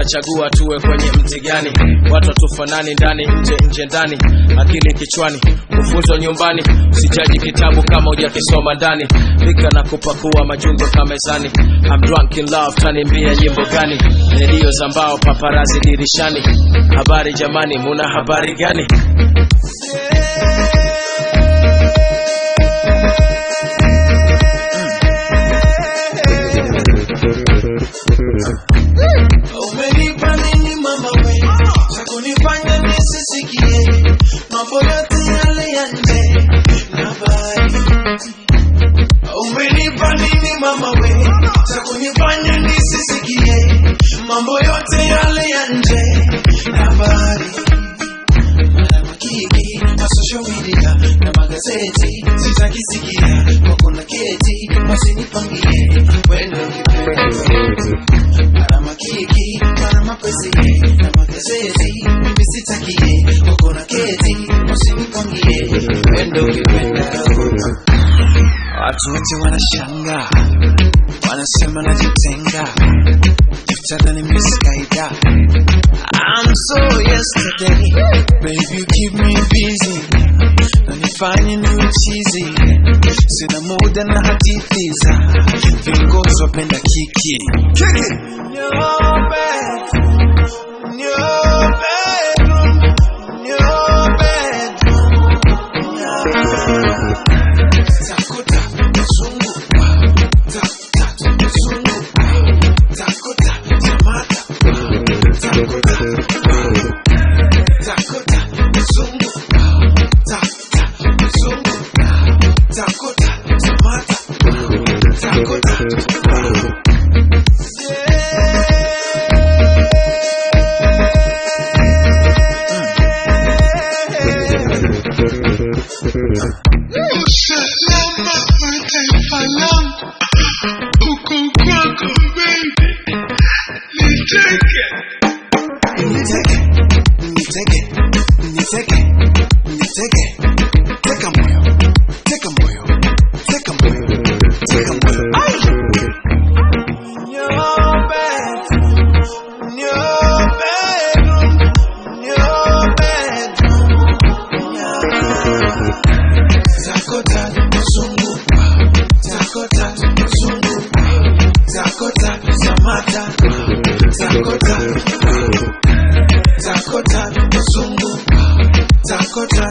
unachagua tuwe kwenye mti gani? Watu tufanani ndani nje ndani, akili kichwani, kufunzwa nyumbani. Usijaji kitabu kama hujakisoma ndani. Pika na kupakua majungo kama mezani. I'm drunk in love, tanimbia nyimbo gani? Redio za mbao, paparazi dirishani. Habari jamani, muna habari gani? Umenipa nini mama we, cha kunifanya nisisikie mambo yote yale ya nje na bari. Umenipa nini mama we, cha kunifanya nisisikie mambo yote yale ya nje na bari. Kiki, social media na magazeti sitakisikia, wako na keti wasinipangie wendo kipendo. Marama kiki, marama pesi na magazeti mimi sitakie, wako na keti wasinipangie wendo kipendo. Watu wote wanashanga, wanasema najitenga, Tadani Miss Kaida. I'm so yesterday, baby you keep me busy. Nanifanye niwe cheesy, sina muda na hadithiza. Viongozi wapenda kiki. Your bedroom, your bedroom, your bedroom. Takota mzungu, takota mzungu, takota jamata, takota mzungu, takota mzungu, takota jamata, takota. Usalama wa taifa langu uko kwako baby, niteke. Teka moyo, teka moyo, teka moyo, teka moyo. Your bedroom, your bedroom, your bedroom. Takota mzungu, takota mzungu, takota samata, takota, takota mzungu, takota